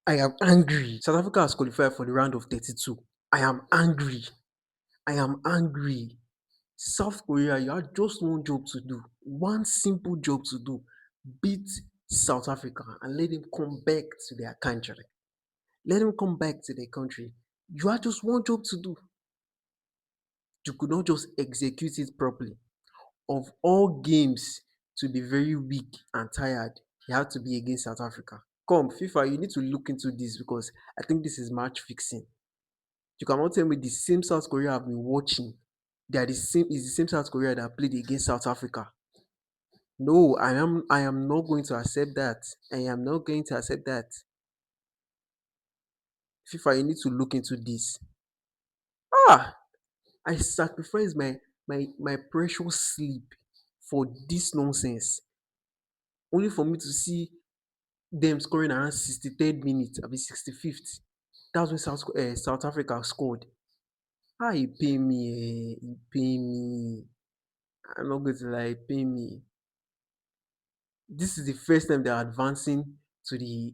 I am angry. South Africa has qualified for the round of 32. I am angry. I am angry. South Korea, you have just one job to do, one simple job to do. Beat South Africa and let them come back to their country. Let them come back to their country. You have just one job to do. You could not just execute it properly. Of all games to be very weak and tired, you have to be against South Africa. Come, FIFA, you need to look into this because I think this is match fixing. You cannot tell me the same South Korea I've been watching, they are the same is the same South Korea that played against South Africa. No, I am not going to accept that. I am not going to accept that. FIFA, you need to look into this. Ah, I sacrificed my precious sleep for this nonsense, only for me to see them scoring around 63rd minute, I mean 65th. That's when South Africa scored. Ah, e pain me, e pain me. I'm not going to lie, e pain me. This is the first time they're advancing to the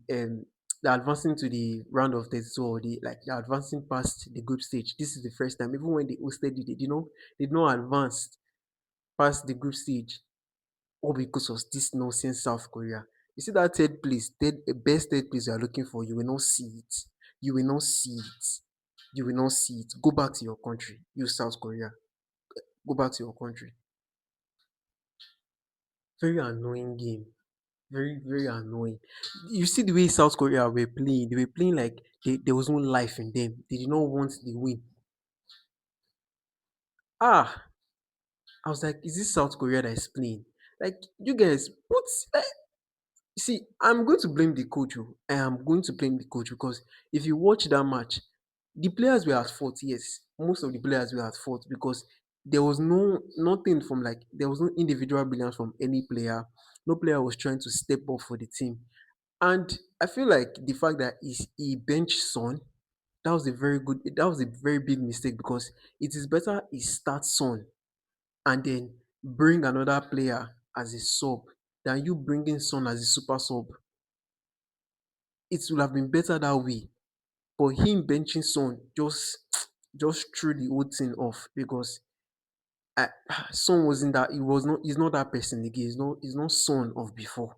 round of 32, or they're advancing past the group stage. This is the first time. Even when they hosted it, they did not advance past the group stage, all because of this nonsense South Korea. You see that best third place you are looking for, you will not see it. You will not see it. You will not see it. Go back to your country, you South Korea. Go back to your country. Very annoying game. Very, very annoying. You see the way South Korea were playing. They were playing like there was no life in them. They did not want the win. Ah, I was like, is this South Korea that is playing? Like, you guys, see, I'm going to blame the coach. Oh. I am going to blame the coach because if you watch that match, the players were at fault. Yes, most of the players were at fault because there was there was no individual brilliance from any player. No player was trying to step up for the team. And I feel like the fact that he benched Son, that was a very big mistake because it is better he starts Son and then bring another player as a sub than you bringing Son as a super sub. It would have been better that way. But him benching Son just threw the whole thing off because I, Son wasn't that he's not that person again. He's not Son of before.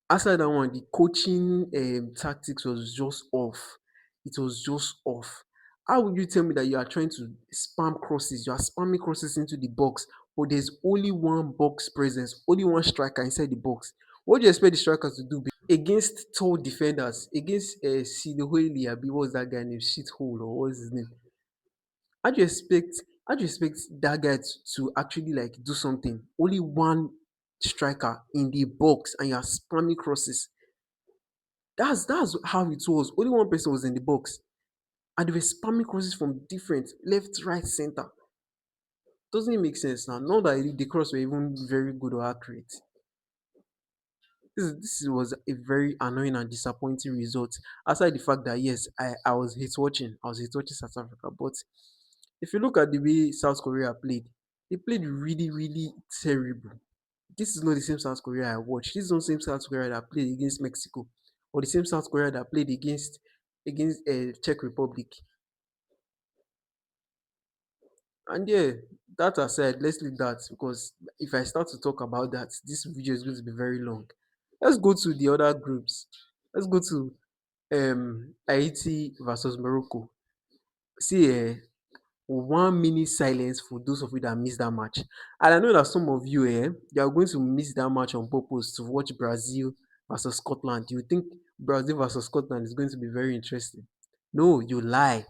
Aside that one, the coaching tactics was just off. It was just off. How would you tell me that you are trying to spam crosses? You are spamming crosses into the box, but there's only one box presence, only one striker inside the box. What do you expect the strikers to do against tall defenders? Against Sidoheli, Abi, what's that guy named Shithole or what's his name? How do you expect how do you expect that guy to actually like do something? Only one striker in the box and you're spamming crosses. That's how it was. Only one person was in the box. And they were spamming crosses from different left, right, center. Doesn't it make sense now? Not that the cross were even very good or accurate. This was a very annoying and disappointing result. Aside the fact that yes, I was hate watching. I was hate watching South Africa. But if you look at the way South Korea played, they played really, really terrible. This is not the same South Korea I watched. This is not the same South Korea that played against Mexico or the same South Korea that played against Czech Republic. And yeah, that aside, let's leave that because if I start to talk about that, this video is going to be very long. Let's go to the other groups. Let's go to Haiti versus Morocco. See, 1 minute silence for those of you that missed that match. And I know that some of you, you are going to miss that match on purpose to watch Brazil versus Scotland. You think Brazil versus Scotland is going to be very interesting? No, you lie.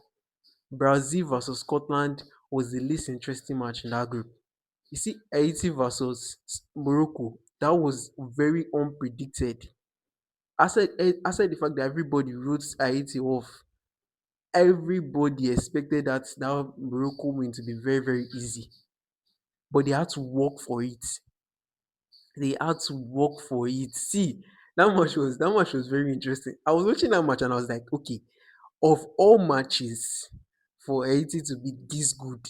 Brazil versus Scotland was the least interesting match in that group. You see, Haiti versus Morocco, that was very unpredicted. Aside the fact that everybody wrote Haiti off, everybody expected that Morocco win to be very, very easy. But they had to work for it. They had to work for it. See, that match was very interesting. I was watching that match and I was like, okay, of all matches for Haiti to be this good,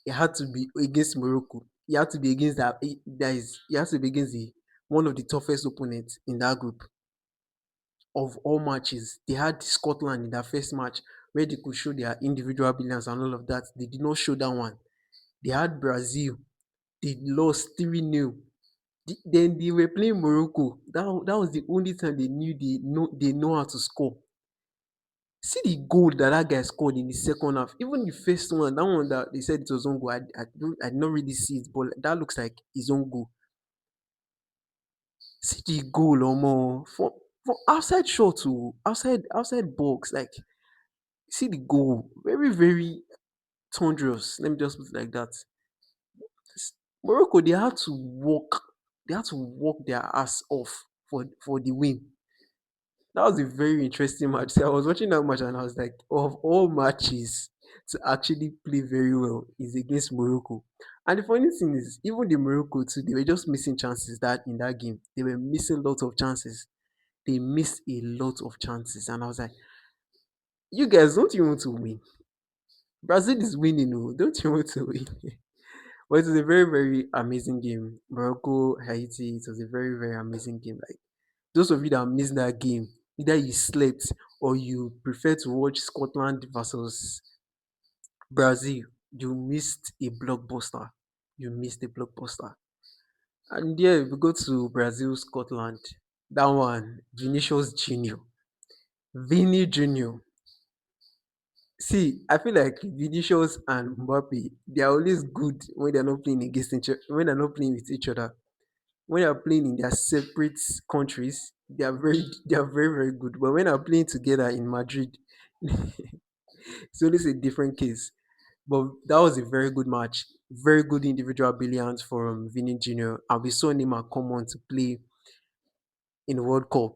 it had to be against Morocco. It had to be against it has to be against the one of the toughest opponents in that group. of all matches, they had Scotland in their first match where they could show their individual brilliance and all of that. They did not show that one. They had Brazil. They lost 3-0. Then they were playing Morocco. That was the only time they knew they know how to score. See the goal that guy scored in the second half. Even the first one, that one that they said it was own goal, I did not really see it, but that looks like his own goal. See the goal, omo, for outside shot to outside box, like see the goal, very very thunderous. Let me just put it like that. Morocco, they had to work their ass off for the win. That was a very interesting match. See, I was watching that match and I was like, of all matches to actually play very well is against Morocco. And the funny thing is, even the Morocco too, they were just missing chances that in that game. They were missing lots of chances. They missed a lot of chances. And I was like, you guys, don't you want to win? Brazil is winning, oh, don't you want to win? But it was a very, very amazing game. Morocco, Haiti, it was a very, very amazing game. Like those of you that missed that game, either you slept or you prefer to watch Scotland versus Brazil, you missed a blockbuster. You missed a blockbuster. And yeah, if we go to Brazil, Scotland, that one, Vinicius Junior. Vini Junior. See, I feel like Vinicius and Mbappe, they are always good when they're not playing against each other, when they're not playing with each other. When they are playing in their separate countries, they are very, very good. But when they are playing together in Madrid, it's always a different case. But that was a very good match. Very good individual brilliance from Vini Jr. And we saw Neymar come on to play in the World Cup.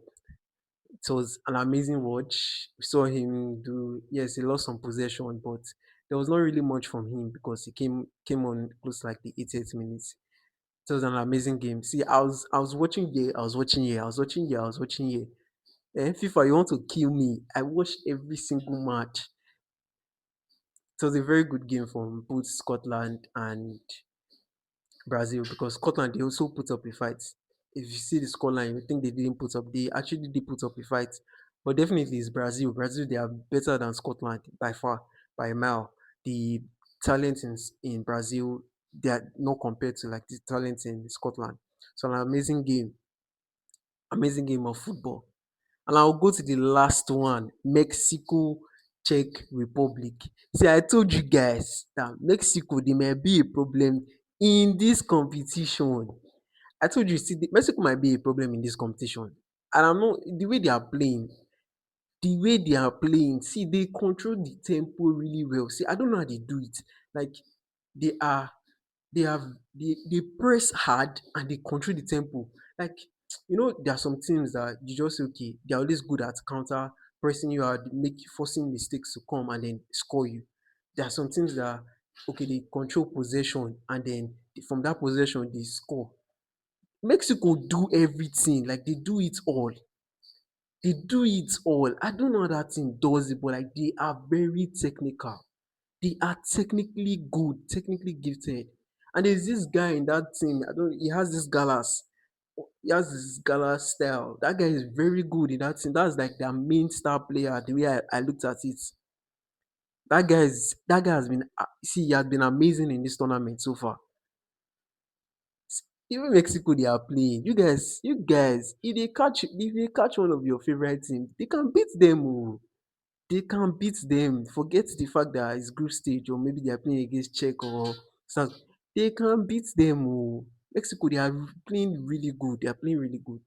It was an amazing watch. We saw him do, yes, he lost some possession, but there was not really much from him because he came on close to like the 88th minutes. It was an amazing game. See, I was watching here, I was watching here, I was watching here, I was watching here. FIFA, you want to kill me? I watched every single match. It was a very good game from both Scotland and Brazil because Scotland they also put up a fight. If you see the scoreline, you think they didn't put up. They actually did put up a fight, but definitely it's Brazil. Brazil they are better than Scotland by far, by a mile. The talent in Brazil they are not compared to like the talent in Scotland. So an amazing game of football. And I'll go to the last one, Mexico, Czech Republic. See, I told you guys that Mexico, they might be a problem in this competition. I told you, see, Mexico might be a problem in this competition. And I'm not, the way they are playing, see, they control the tempo really well. See, I don't know how they do it. Like, they are they have they press hard and they control the tempo. Like there are some teams that you just say, okay, they're always good at counter pressing you hard, forcing mistakes to come and then score you. There are some teams that okay, they control possession and then from that possession they score. Mexico do everything, like they do it all. They do it all. I don't know how that team does it, but like they are very technical. They are technically good, technically gifted. And there's this guy in that team. I don't. He has this galas. He has this gala style. That guy is very good in that team. That's like their main star player. The way I looked at it, that guy has been. See, he has been amazing in this tournament so far. Even Mexico, they are playing. You guys, if they catch one of your favorite teams, they can beat them. Oh. They can beat them. Forget the fact that it's group stage or maybe they are playing against Czech or South. They can beat them. Oh. Mexico, they are playing really good. They are playing really good.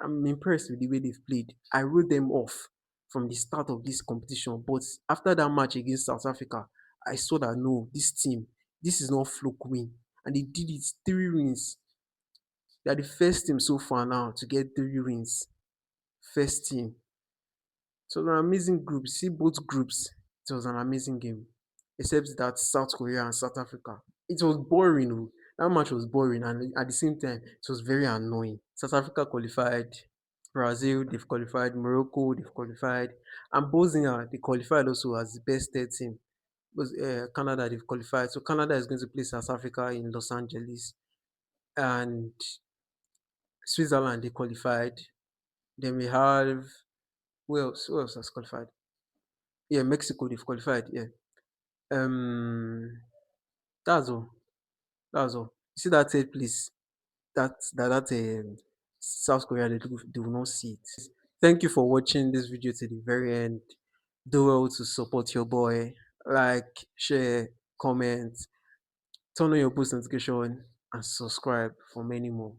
I'm impressed with the way they've played. I wrote them off from the start of this competition, but after that match against South Africa, I saw that no, this team, this is not fluke win, and they did it 3 wins. They are the first team so far now to get 3 wins. First team. So an amazing group. See both groups. It was an amazing game. Except that South Korea and South Africa. It was boring. Oh. That match was boring and at the same time it was very annoying. South Africa qualified. Brazil, they've qualified. Morocco, they've qualified. And Bosnia, they qualified also as the best third team. Canada, they've qualified. So Canada is going to play South Africa in Los Angeles. And Switzerland, they qualified. Then we have Who else has qualified? Yeah, Mexico, they've qualified. Yeah. Um, that's all. That's all. You see that third place? That South Korea, they will not see it. Thank you for watching this video to the very end. Do well to support your boy. Like, share, comment, turn on your post notification, and subscribe for many more.